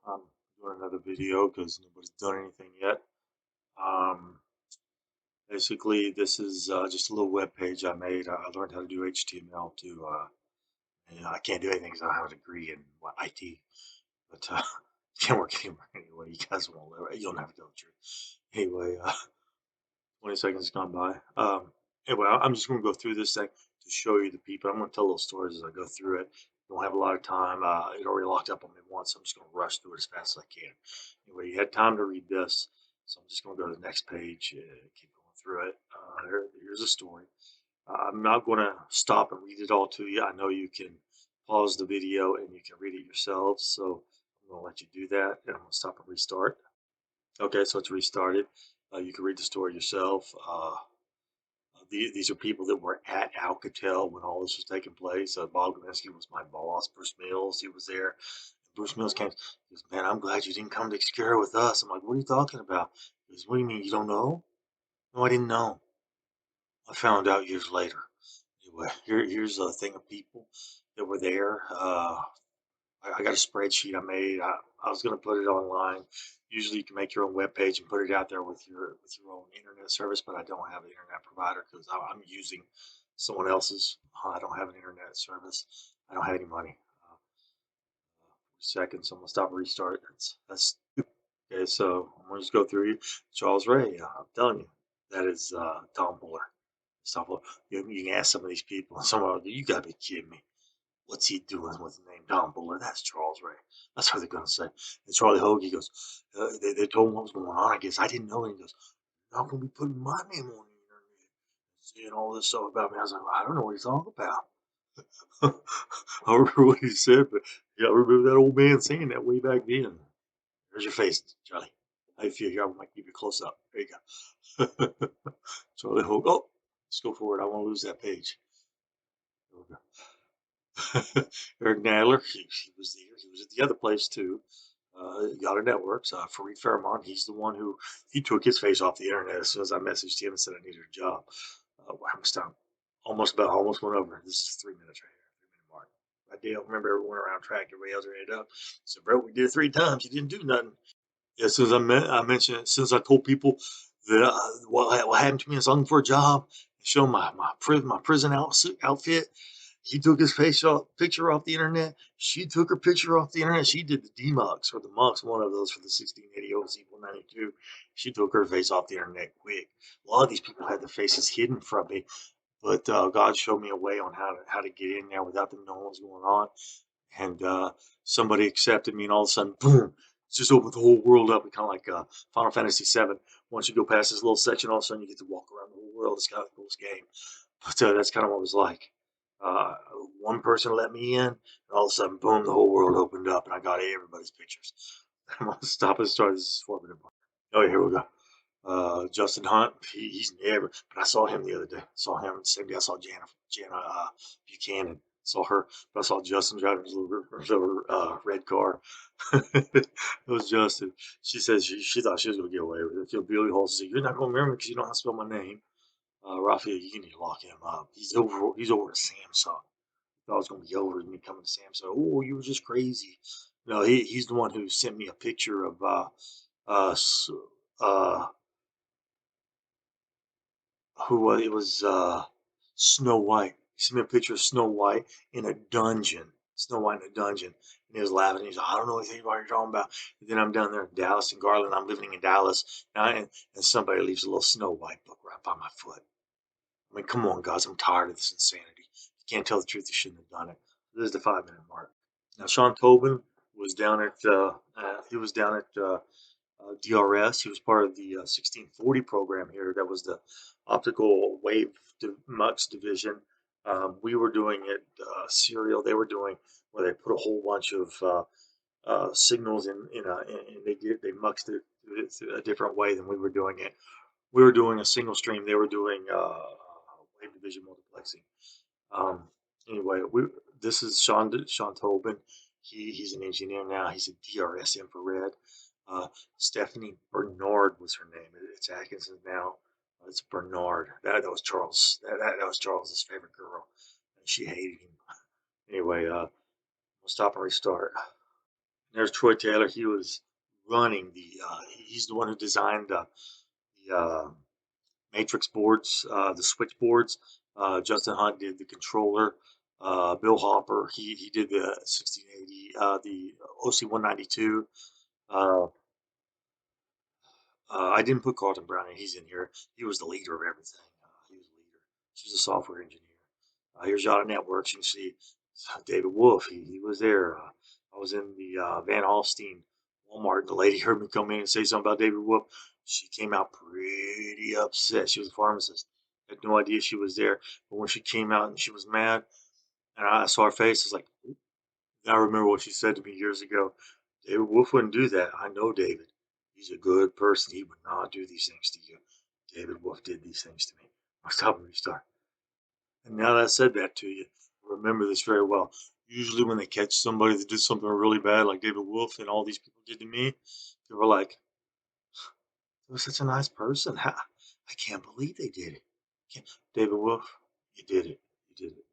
I'm doing another video because nobody's done anything yet. Um, Basically, this is just a little web page I made. I learned how to do HTML to, I can't do anything because I don't have a degree in IT, but can't work anywhere anyway. You guys won't live it. You don't have to go through. Anyway, 20 seconds gone by. Anyway, I'm just going to go through this thing to show you the people. I'm going to tell little stories as I go through it. Don't have a lot of time. It already locked up on me once. So I'm just going to rush through it as fast as I can. Anyway, you had time to read this, so I'm just going to go to the next page. Keep going through it. Here's a story. I'm not going to stop and read it all to you. I know you can pause the video and you can read it yourselves. So I'm going to let you do that, and I'm going to stop and restart. Okay, so it's restarted. You can read the story yourself. These are people that were at Alcatel when all this was taking place. Bob Galinsky was my boss. Bruce Mills, he was there. Bruce Mills came. He goes, "Man, I'm glad you didn't come to Secure with us." I'm like, "What are you talking about?" He goes, "What do you mean you don't know?" No, I didn't know. I found out years later. Anyway, here's a thing of people that were there. I got a spreadsheet I made. I was going to put it online. Usually, you can make your own web page and put it out there with your own internet service, but I don't have an internet provider because I'm using someone else's. I don't have an internet service. I don't have any money. 2 seconds. I'm gonna stop and restart. That's okay. So I'm gonna just go through you. Charles Ray. I'm telling you, that is Tom Buller. Tom Buller. You can ask some of these people, and some of them, you gotta be kidding me. What's he doing with the name Tom Buller? That's Charles Ray. That's what they're gonna say. And Charlie Hogue, he goes, they told him what was going on. I guess I didn't know. And he goes, "You're not gonna be putting my name on the internet, saying all this stuff about me." I was like, "Well, I don't know what he's talking about." I don't remember what he said, but yeah, I remember that old man saying that way back then. There's your face, Charlie. How you feel? Here, I might give you a close up. There you go. Charlie Hogue. Oh, let's go forward. I won't lose that page. There we go. Eric Nadler, he was there. He was at the other place too. Yada Networks. Fareed Fairmont, he's the one who he took his face off the internet as soon as I messaged him and said I needed a job. How much time? Almost went over. This is 3 minutes right here. 3 minute mark. I did. I remember everyone around track. Everybody else ran it up. So, bro, we did it 3 times. You didn't do nothing. Yeah, as soon as I mentioned it, as soon as I told people that what happened to me is looking for a job, show my prison outfit. He took his picture off the internet. She took her picture off the internet. She did the D-Mux or the Mux, one of those for the 1680 OC 192. She took her face off the internet quick. A lot of these people had their faces hidden from me, but God showed me a way on how to get in there without them knowing what's going on. And somebody accepted me, and all of a sudden, boom! It's just opened the whole world up. Kind of like Final Fantasy VII. Once you go past this little section, all of a sudden you get to walk around the whole world. It's kind of the coolest game. But that's kind of what it was like. Uh, One person let me in, and all of a sudden, boom! The whole world opened up, and I got everybody's pictures. I'm gonna stop and start. This is 4 minute mark. Oh, yeah, here we go. Justin Hunt, he's never, but I saw him the other day. Saw him the same day I saw Jana Buchanan. Saw her, but I saw Justin driving his little red car. It was Justin. She said she thought she was going to get away with it. Phil Billy Holmes said, "You're not going to remember me because you don't know how to spell my name." Raphael, you need to lock him up. He's over at Samsung. Thought it was going to be over with me coming to Samsung. Oh, you were just crazy. No, he's the one who sent me a picture of uh, s- uh, who was it was Snow White. He sent me a picture of Snow White in a dungeon. Snow White in a dungeon. And he was laughing. He's like, "I don't know anything about what you're talking about." And then I'm down there in Dallas and Garland. I'm living in Dallas. And somebody leaves a little Snow White book right by my foot. I mean, come on, guys. I'm tired of this insanity. You can't tell the truth. You shouldn't have done it. This is the 5 minute mark. Now, Sean Tobin was down at he was down at DRS. He was part of the 1640 program here. That was the optical wave mux division. We were doing it serial. They were doing where they put a whole bunch of signals and they muxed it a different way than we were doing it. We were doing a single stream. They were doing wave division multiplexing. Um, anyway, this is Sean Tobin. He's an engineer now. He's a DRS infrared. Uh, Stephanie Bernard was her name. It's Atkinson now. It's Bernard. That was Charles. That was Charles's favorite girl, and she hated him. Anyway, we'll stop and restart. There's Troy Taylor. He was running he's the one who designed the matrix boards, the switchboards. Justin Hunt did the controller. Bill Hopper, he did the 1680, the OC 192. Uh, I didn't put Carlton Brown in. He's in here. He was the leader of everything. He was the leader. She's a software engineer. Here's Yada Networks. You can see David Wolf. He was there. I was in the Van Alstyne Walmart. The lady heard me come in and say something about David Wolf. She came out pretty upset. She was a pharmacist. Had no idea she was there. But when she came out and she was mad, and I saw her face, I was like, I remember what she said to me years ago. David Wolf wouldn't do that. I know David. He's a good person. He would not do these things to you. David Wolf did these things to me. I stop and restart. And now that I said that to you, remember this very well. Usually, when they catch somebody that did something really bad, like David Wolf and all these people did to me, they were like, "He was such a nice person. I can't believe they did it." Can't, David Wolf, you did it. You did it.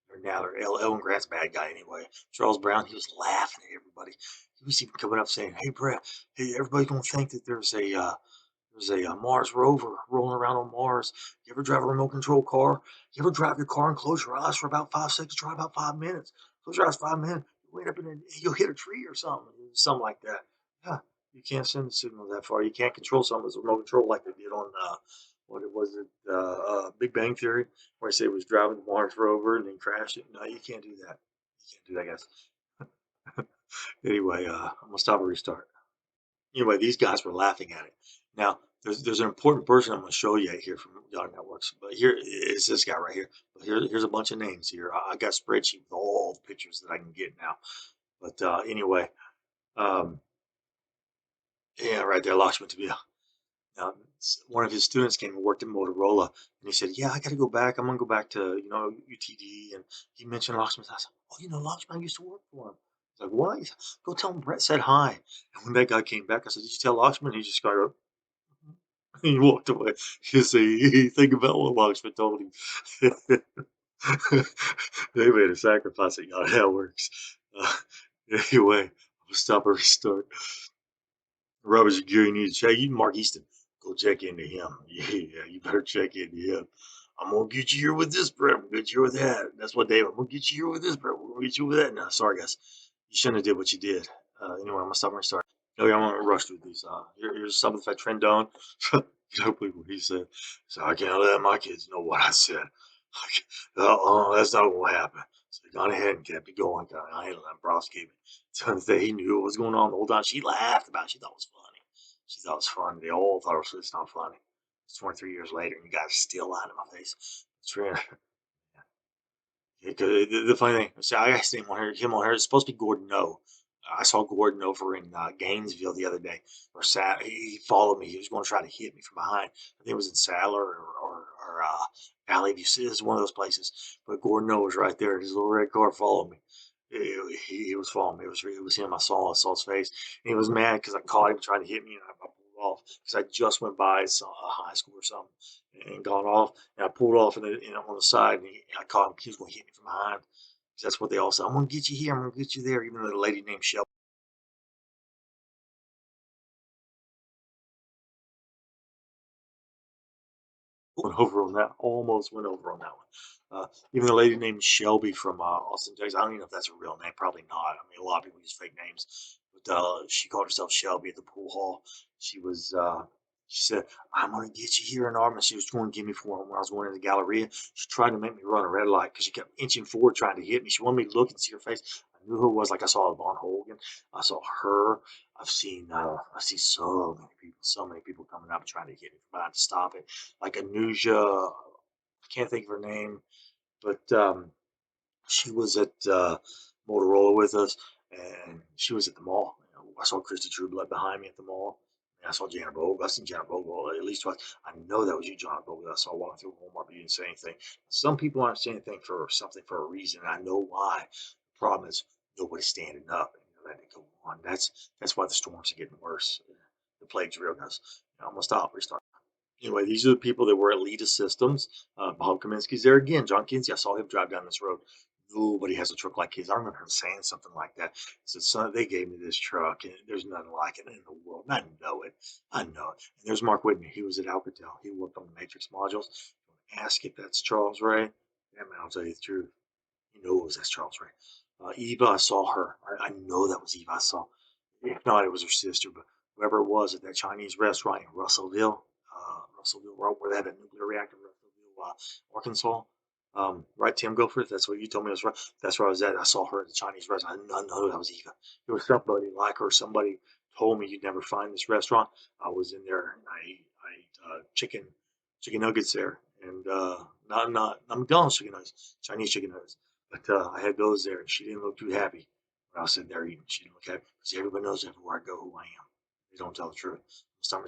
Or now they're Ellen Grant's a bad guy anyway. Charles Brown, he was laughing at everybody. He was even coming up saying, "Hey, Brett, hey, everybody's gonna think that there's a Mars rover rolling around on Mars. You ever drive a remote control car? You ever drive your car and close your eyes for about 5 seconds? Try about 5 minutes. Close your eyes 5 minutes. You wait up and you'll hit a tree or something like that. Yeah, you can't send the signal that far. You can't control something with remote control like they did on what it was it Big Bang Theory, where I say it was driving the Mars rover and then crashed it. No, you can't do that. You can't do that, guys. Anyway, I'm gonna stop and restart. Anyway, these guys were laughing at it. Now, there's an important person I'm going to show you here from Yahoo Networks, but here is this guy right here. But here's a bunch of names here. I got a spreadsheet with all the pictures that I can get now. But anyway, um, yeah, right there, Lakshman Tabia. Now, one of his students came and worked at Motorola, and he said, "Yeah, I got to go back. I'm going to go back to UTD." And he mentioned Lakshman. I said, "Oh, Lakshman used to work for him." He's like, "What?" He said, "Go tell him Brett said hi." And when that guy came back, I said, "Did you tell Lakshman?" He just got up. He walked away. You see, think about what Locksmith told him. They made a sacrifice at God. That works. Anyway, I'll stop and restart. Rubbish gear you need to check. You Mark Easton. Go check into him. Yeah, you better check into him. I'm gonna get you here with this, Brett. I'm gonna get you with that. That's what David. I'm gonna get you here with this, Brett. We're gonna get you with that. No, sorry guys. You shouldn't have did what you did. Anyway, I'm gonna stop and restart. Okay, I'm gonna rush through these. Here's something that trend on. You don't believe what he said. So I can't let my kids know what I said. That's not what happened. So he gone ahead and kept it going. I ain't letting Bros keep it. So that he knew what was going on the whole time. She laughed about it. She thought it was funny. She thought it was funny. They all thought it was not funny. It's 23 years later, and you guys are still lying in my face. It's real. Yeah, 'cause the funny thing, see, I asked him on here. It's supposed to be Gordon No. I saw Gordon over in Gainesville the other day, or he followed me. He was going to try to hit me from behind. I think it was in Sadler or Valley View. City. It's one of those places. But Gordon No was right there. His little red car followed me. He was following me. It was him. I saw his face. And he was mad because I caught him trying to hit me, and I pulled off because I just went by a high school or something and gone off. And I pulled off on the side, and I caught him. He was going to hit me from behind. 'Cause that's what they all say. I'm going to get you here. I'm going to get you there. Even though the lady named Shelby went over on that, almost went over on that one. Even the lady named Shelby from Austin, Texas. I don't even know if that's a real name. Probably not. I mean, a lot of people use fake names, but she called herself Shelby at the pool hall. She was. She said, "I'm going to get you here in Auburn." She was going to give me for when I was going in the Galleria. She tried to make me run a red light because she kept inching forward trying to hit me. She wanted me to look and see her face. I knew who it was. Like I saw Von Hogan. I saw her. I see so many people coming up trying to hit me from behind to stop it. Like Anuja, I can't think of her name, but she was at Motorola with us, and she was at the mall. I saw Christy Trueblood behind me at the mall. And I saw Janet Bogle. I've seen Janet Bogle at least twice. I know that was you, John Bogle. I saw walking through Walmart, but you didn't say anything. Some people aren't saying anything for something for a reason. And I know why. The problem is nobody's standing up and letting it go on. That's why the storms are getting worse. The plague's real, guys. I'm gonna stop. Restart. Anyway, these are the people that were at Elita Systems. Bob Kaminsky's there again. John Kinsey, I saw him drive down this road. Nobody has a truck like his. I remember him saying something like that. He said, "Son, they gave me this truck, and there's nothing like it in the world. And I know it. I know it." And there's Mark Whitney. He was at Alcatel. He worked on the Matrix modules. Ask if that's Charles Ray. Yeah, man, I'll tell you the truth. He knows that's Charles Ray. Eva, I saw her. I know that was Eva. I saw. If not, it was her sister, but whoever it was at that Chinese restaurant in Russellville, right where they had that nuclear reactor, Russellville, Arkansas. Right, Tim Goforth. That's what you told me. That's right. That's where I was at. I saw her at the Chinese restaurant. I know that was Eva. There was somebody like her. Somebody told me you'd never find this restaurant. I was in there and I ate chicken nuggets there, and not McDonald's chicken nuggets, Chinese chicken nuggets. But I had those there, and she didn't look too happy when I was sitting there eating. She didn't look happy because everybody knows everywhere I go who I am. They don't tell the truth. Summer